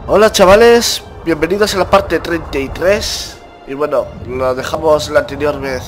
Hola chavales, bienvenidos a la parte 33. Y bueno, lo dejamos la anterior vez,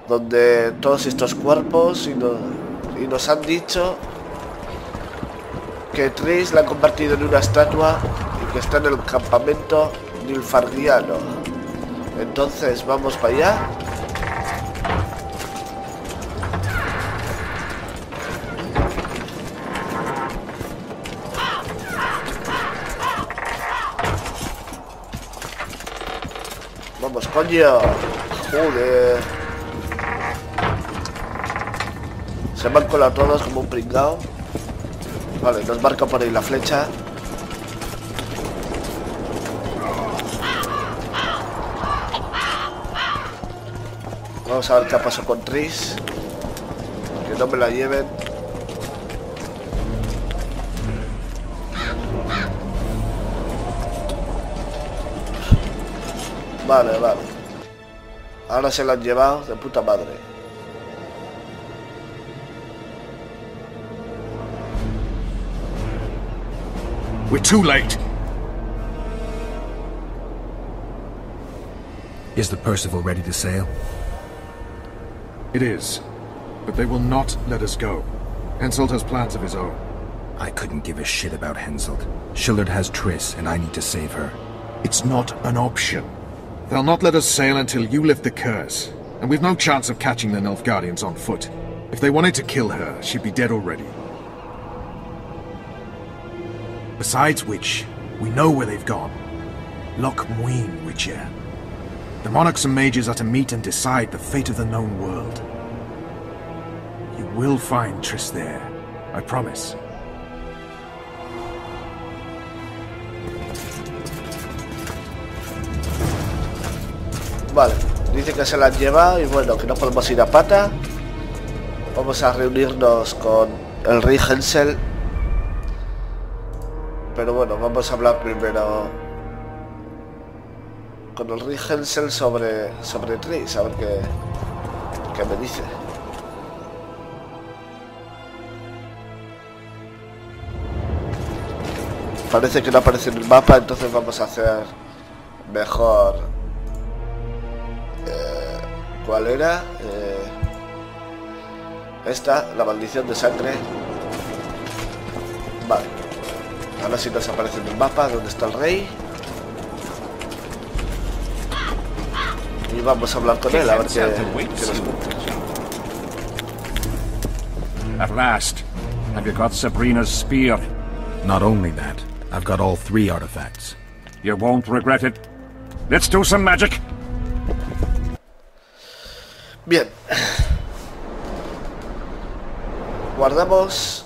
donde todos estos cuerpos y nos han dicho que Tris la han convertido en una estatua y que está en el campamento nilfardiano. Entonces vamos para allá. Vamos, coño. Joder. Se me han colado todos como un pringao. Vale, nos marca por ahí la flecha. Vamos a ver qué pasó con Tris. Que no me la lleven. Vale, vale. Ahora se la han llevado de puta madre. We're too late. Is the Percival ready to sail? It is. But they will not let us go. Henselt has plans of his own. I couldn't give a shit about Henselt. Shillard has Triss, and I need to save her. It's not an option. They'll not let us sail until you lift the curse. And we've no chance of catching the Nilfgaardians on foot. If they wanted to kill her, she'd be dead already. Besides which, we know where they've gone. Loch Muin, Witcher. The monarchs and mages are to meet and decide the fate of the known world. You will find Triss there, I promise. Vale, dice que se la han llevado y bueno, que no podemos ir a pata. Vamos a reunirnos con el rey Hensel. Pero bueno, vamos a hablar primero con el rey Hensel sobre Tris, a ver qué me dice. Parece que no aparece en el mapa, entonces vamos a hacer mejor. ¿Cuál era? Esta, la maldición de sangre. Vale. Ahora sí nos aparece en el mapa donde está el rey. Y vamos a hablar con él a ver qué nos cuenta. At last. Have you got Sabrina's spear? Not only that, I've got all 3 artifacts. You won't regret it. Let's do some magic. Bien. Guardamos.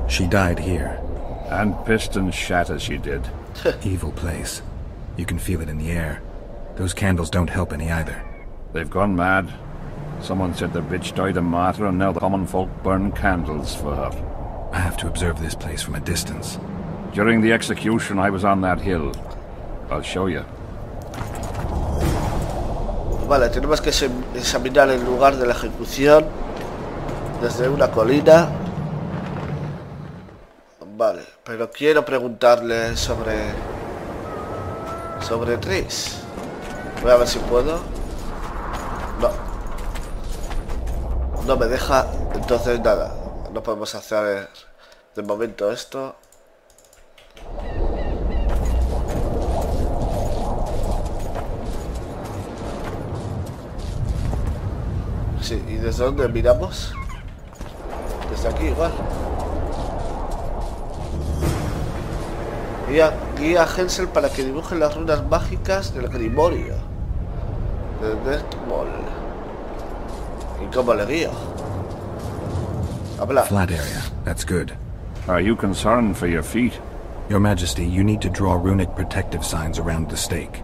She died here. And pissed and shat as she did. Evil place. You can feel it in the air. Those candles don't help any either. They've gone mad. Someone said the bitch died a martyr and now the common folk burn candles for her. I have to observe this place from a distance. During the execution I was on that hill. I'll show you. Vale, tenemos que examinar el lugar de la ejecución desde una colina. Vale, pero quiero preguntarle sobre Tris. Voy a ver si puedo. No me deja, entonces nada. No podemos hacer de momento esto. Sí, ¿y desde dónde miramos? Desde aquí igual. Guía a Hensel para que dibuje las runas mágicas del Grimorio de Deathmall. ¿Y cómo le guío? Habla. Flat area. That's good. Are you concerned for your feet? Your Majesty, you need to draw runic protective signs around the stake.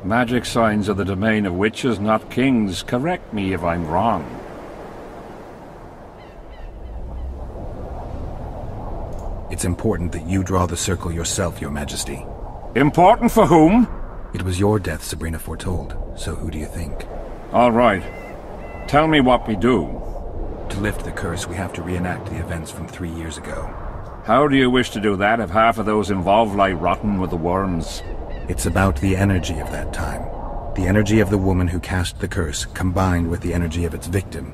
Magic signs are the domain of witches, not kings. Correct me if I'm wrong. It's important that you draw the circle yourself, Your Majesty. Important for whom? It was your death Sabrina foretold, so who do you think? All right. Tell me what we do. To lift the curse, we have to reenact the events from 3 years ago. How do you wish to do that if half of those involved lie rotten with the worms? It's about the energy of that time. The energy of the woman who cast the curse, combined with the energy of its victim.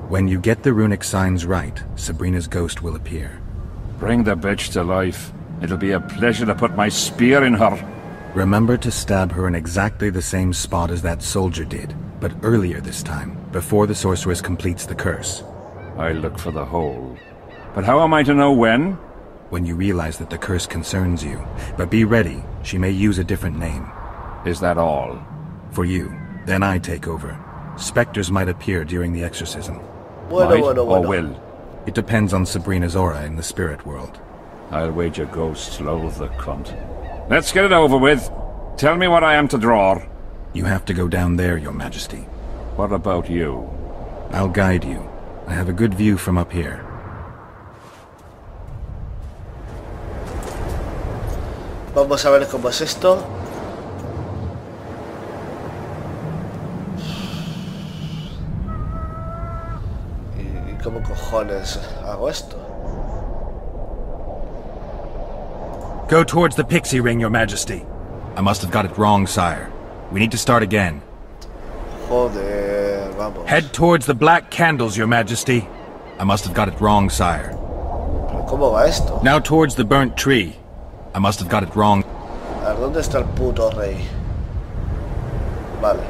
When you get the runic signs right, Sabrina's ghost will appear. Bring the bitch to life. It'll be a pleasure to put my spear in her. Remember to stab her in exactly the same spot as that soldier did, but earlier this time, before the sorceress completes the curse. I'll look for the hole. But how am I to know when? When you realize that the curse concerns you. But be ready, she may use a different name. Is that all? For you. Then I take over. Spectres might appear during the exorcism. Might or will? It depends on Sabrina's aura in the spirit world. I'll wager ghosts loathe the cunt. Let's get it over with. Tell me what I am to draw. You have to go down there, Your Majesty. What about you? I'll guide you. I have a good view from up here. Vamos a ver cómo es esto. ¿Y cómo cojones hago esto? Go towards the pixie ring, Your Majesty. I must have got it wrong, sire. We need to start again. Joder, vamos. Head towards the black candles, Your Majesty. I must have got it wrong, sire. ¿Pero cómo va esto? Now towards the burnt tree. I must have got it wrong. A ver, ¿dónde está el puto rey? Vale.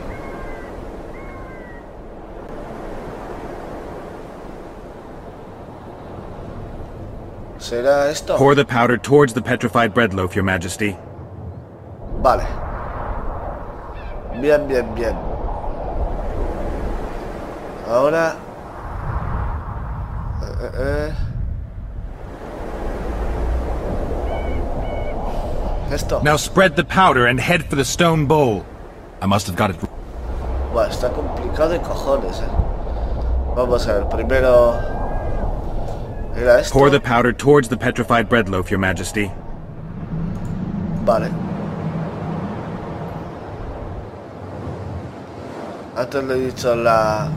¿Será esto? Pour the powder towards the petrified bread loaf, Your Majesty. Vale. Bien, bien, bien. Ahora... Esto. Now spread the powder and head for the stone bowl. I must have got it. Bueno, está complicado de cojones, Vamos a ver, primero... ¿Era esto? Pour the powder towards the petrified bread loaf, Your Majesty. Vale. Antes le he dicho la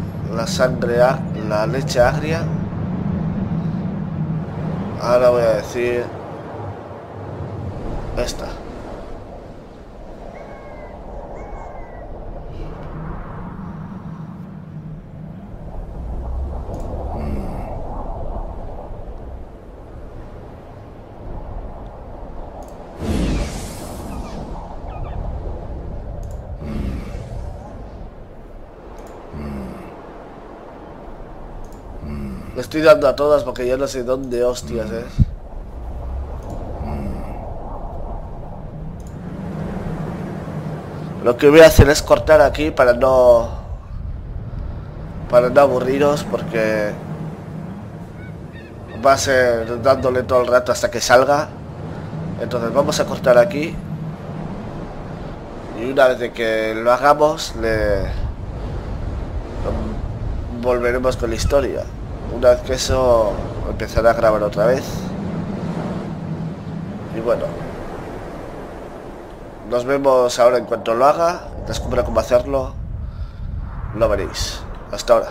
sangre, la leche agria. Ahora voy a decir esta. Le estoy dando a todas porque yo no sé dónde hostias es. Lo que voy a hacer es cortar aquí para no aburriros, porque va a ser dándole todo el rato hasta que salga. Entonces vamos a cortar aquí y una vez de que lo hagamos volveremos con la historia. Una vez que eso empezaré a grabar otra vez. Y bueno, nos vemos ahora en cuanto lo haga. Descubra cómo hacerlo, lo veréis. Hasta ahora.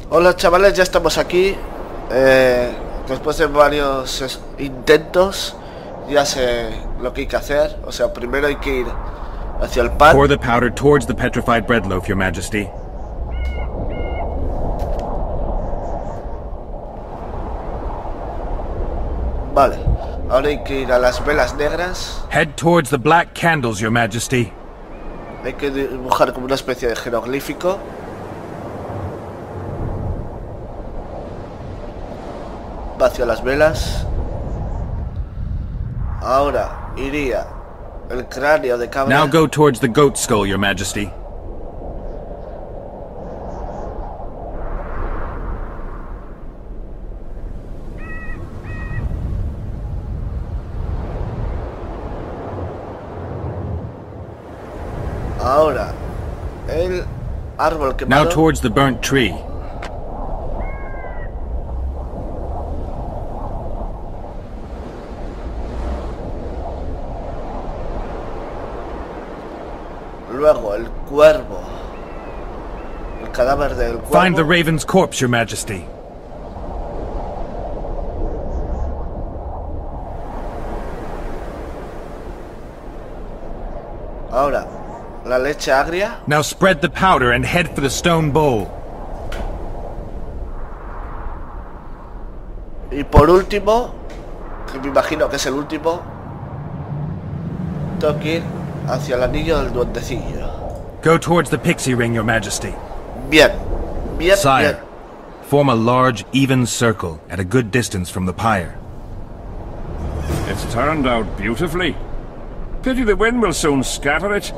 Hola chavales, ya estamos aquí. Después de varios intentos, ya sé lo que hay que hacer. O sea, primero hay que ir hacia el pan. Pour the powder towards the petrified bread loaf, Your Majesty. Vale, ahora hay que ir a las velas negras. Head towards the black candles, Your Majesty. Hay que dibujar como una especie de jeroglífico. Va hacia las velas. Ahora iría el cráneo de cabra. Now go towards the goat skull, Your Majesty. Ahora, el árbol quemado. Now towards the burnt tree. Luego, el cuervo. El cadáver del cuervo. Find the raven's corpse, Your Majesty. Ahora, la leche agria. Now spread the powder and head for the stone bowl. Y por último, que me imagino que es el último, tengo que ir hacia el anillo del duendecillo. Go towards the pixie ring, Your Majesty. Bien, bien, Sire, bien. form a large, even circle at a good distance from the pyre. It's turned out beautifully. Pity the wind will soon scatter it.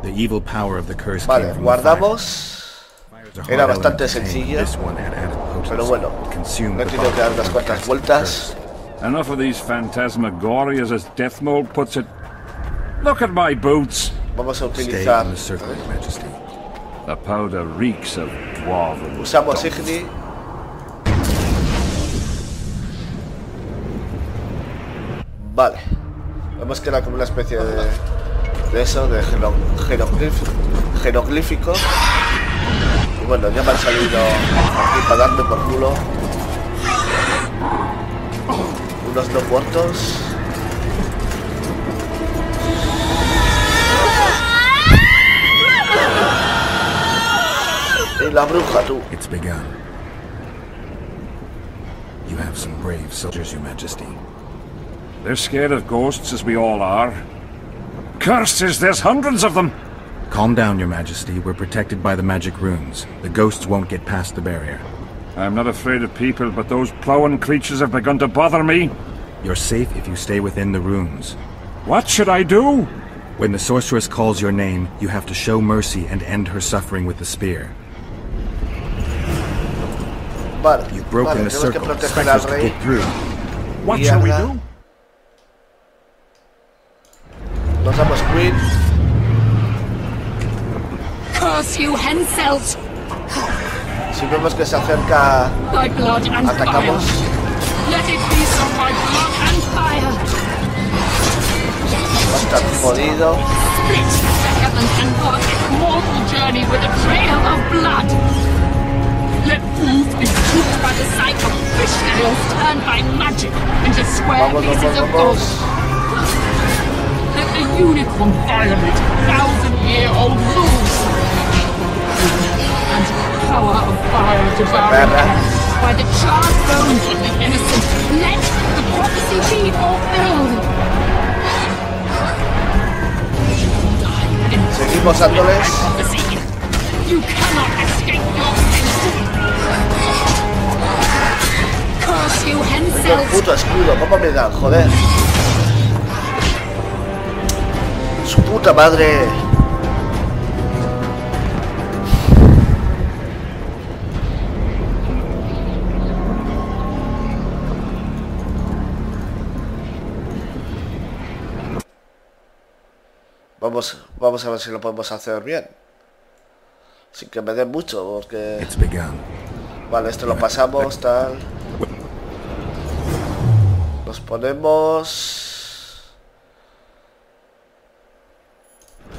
The evil power of the curse Vale, came from the fire. guardamos. Fire's a hard Era element bastante to tame. sencilla, This one had added potency. pero bueno, It consumed me he the tenido que dar body unas and cuantas cast the vueltas. curse. Enough of these phantasmagorias, as Death Mold puts it. Look at my boots. Vamos a Stay utilizar. in the circle, Your Majesty. The powder reeks of dwarven. Usamos Igni. Vale. Vemos que era como una especie de eso, de jeroglífico. Y bueno, ya me han salido aquí para darme por culo unos no muertos. Y la bruja, tú. It's begun. You have some brave soldiers, Your Majesty. They're scared of ghosts, as we all are. Curses, there's hundreds of them! Calm down, Your Majesty. We're protected by the magic runes. The ghosts won't get past the barrier. I'm not afraid of people, but those plowing creatures have begun to bother me. You're safe if you stay within the runes. What should I do? When the sorceress calls your name, you have to show mercy and end her suffering with the spear. Vale, You've broken vale, the tenemos que circle. proteger al Spectres could rey. get through. What shall we Mierda. do? Nos damos queen. Curse you, Henselt! Si vemos que se acerca, By blood and atacamos. fire! Let it be so by blood and fire! Va a estar jodido. Split the heavens and walk its mortal journey with a trail of blood! Let fools be duped by the sight of fish scales turned by magic into square Vamos, pieces of gold! Let the unicorn violate 1,000-year-old rules! And power of fire devour Perra. by the charred bones of the innocent, let the prophecy be fulfilled! Seguimos dándoles. Prophecy. You cannot escape your fate! Curse you, El Henselt! puto escudo, ¿cómo me dan? Joder. Su puta madre. Vamos a ver si lo podemos hacer bien. Sin que me den mucho, porque... It's begun. Vale, esto lo pasamos, tal. Nos ponemos...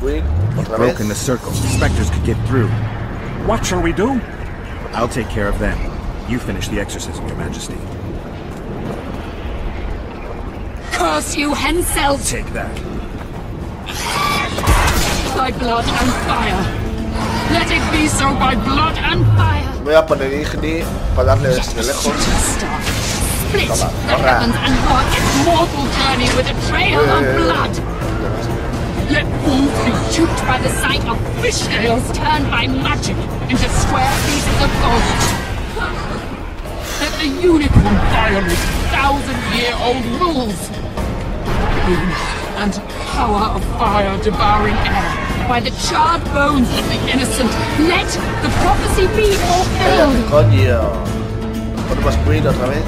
Queen, otra vez. Broken the circle. Spectres could get through. What shall we do? I'll take care of them. You finish the exorcism, Your Majesty. Curse you, Henselt! Take that. By blood and fire! Let it be so by blood and fire! Voy a poner Igni para darle desde lejos. Split Toma, the corra. heavens and walk its mortal journey with a trail of blood! Let fools be duped by the sight of fish scales turned by magic into square pieces of gold! Let the unicorn violate 1,000-year-old rules! And power of fire devouring air by the charred bones of the innocent, let the prophecy be fulfilled! Coño. Ponemos Queen otra vez.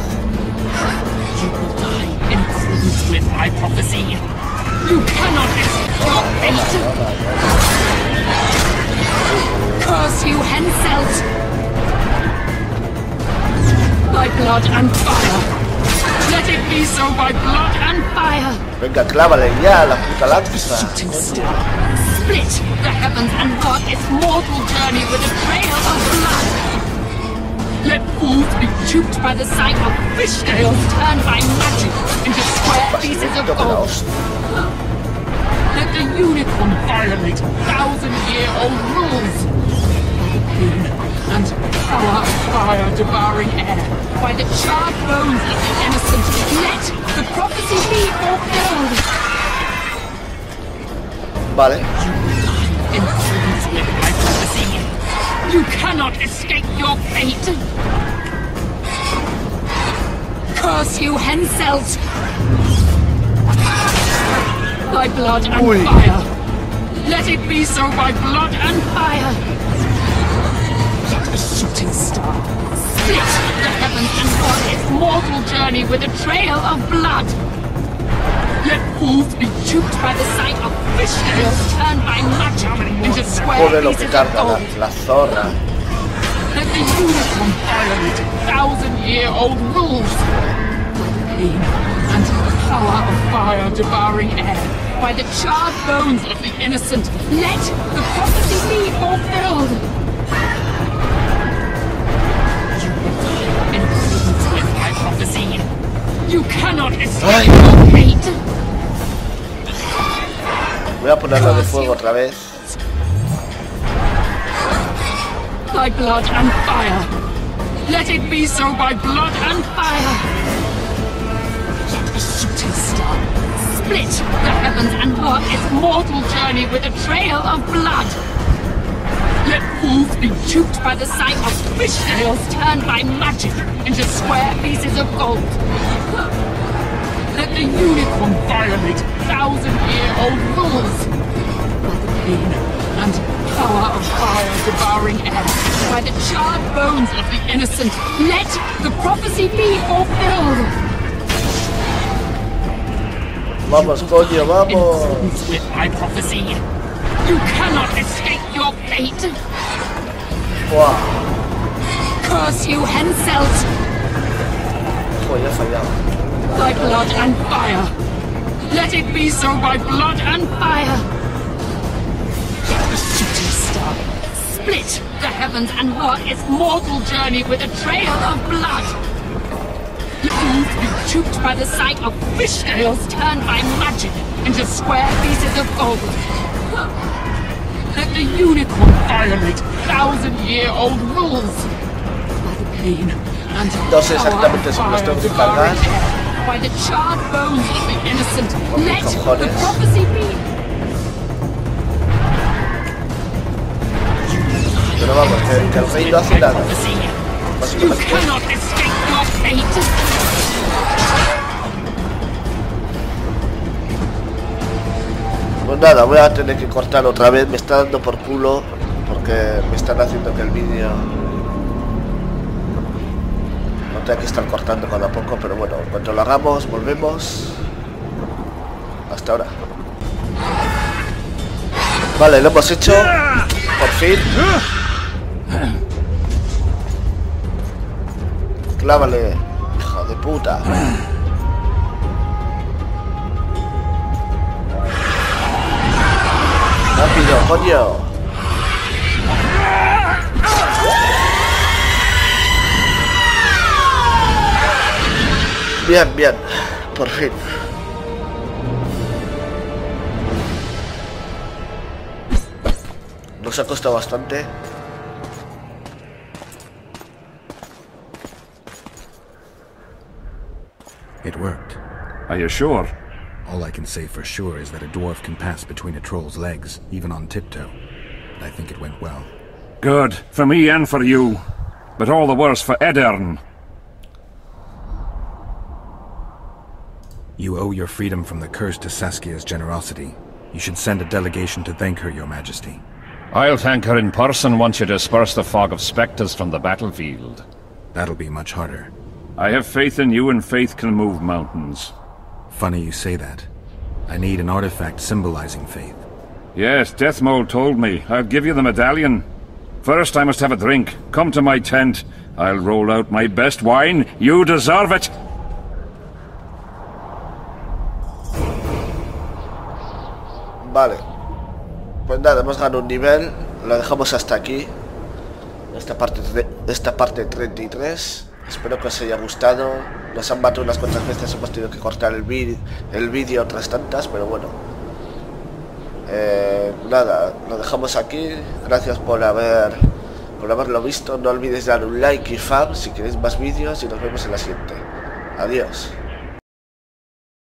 You will die in accordance with my prophecy. You cannot escape your fate! Curse you, Henselt! By blood and fire! Let it be so by blood and fire! Venga, clávale ya la puta lanza. Shooting star, split the heavens and walk its mortal journey with a trail of blood! Let fools be duped by the sight of fish scales turned by magic into square pieces of gold! Let the unicorn fire fire-devouring air, by the charred bones of the innocent, let the prophecy be fulfilled. Vale. In accordance with my prophecy, you cannot escape your fate. Curse you, Henselt! By blood and fire. Let it be so by blood and fire. Let the shooting star split the heavens and on its mortal journey with a trail of blood. Let fools be duped by the sight of fish scales turned by magic into square Joder, lo que pieces of carga gold. la zorra. Let the unicorn violate 1,000-year-old rules. By the pain and power of fire-devouring air, by the charred bones of the innocent, let the prophecy be fulfilled. You will die in accordance with my prophecy. You cannot escape your fate. Voy a ponerlo de fuego otra vez. By blood and fire. Let it be so by blood and fire. Let the shooting star split the heavens and mark its mortal journey with a trail of blood. Let fools be duped by the sight of fish scales turned by magic into square pieces of gold. Let the unicorn violate 1,000-year-old rules. By the pain and power of fire-devouring air, by the charred bones of the innocent, let the prophecy be fulfilled. Vamos, coño, In vamos. accordance with my prophecy, you cannot escape your fate. Buah. Curse you, Henselt! Joder, he fallado. By blood and fire. Let it be so by blood and fire. Let the shooting star split the heavens and mark its mortal journey with a trail of blood. Fools be duped by the sight of fish scales turned by magic into square pieces of gold. Let the unicorn violate 1,000-year-old rules. By the pain and No sé exactamente si me los tengo que cargar. by the charred bones of the innocent, let the cojones. prophecy be. Pero vamos, que el rey no hace nada. You Básicamente. cannot escape your fate. Pues nada, voy a tener que cortar otra vez. Me está dando por culo porque me están haciendo que el vídeo no tenga que estar cortando cada poco. Pero bueno, en cuanto lo hagamos, volvemos. Hasta ahora. Vale, lo hemos hecho. Por fin. Clávale, hijo de puta. Rápido, coño. Bien, bien. Por fin. Nos ha costado bastante. It worked. Are you sure? All I can say for sure is that a dwarf can pass between a troll's legs, even on tiptoe. But I think it went well. Good. For me and for you. But all the worse for Edern. You owe your freedom from the curse to Saskia's generosity. You should send a delegation to thank her, your majesty. I'll thank her in person once you disperse the fog of spectres from the battlefield. That'll be much harder. I have faith in you, and faith can move mountains. Funny you say that. I need an artifact symbolizing faith. Yes, Deathmole told me. I'll give you the medallion. First, I must have a drink. Come to my tent. I'll roll out my best wine. You deserve it! Vale. Pues nada, hemos ganado un nivel. Lo dejamos hasta aquí. Esta parte 33. Espero que os haya gustado. Nos han matado unas cuantas veces. Hemos tenido que cortar el vídeo otras tantas. Pero bueno. Nada, lo dejamos aquí. Gracias por por haberlo visto. No olvidéis dar un like y fab si queréis más vídeos y nos vemos en la siguiente. Adiós.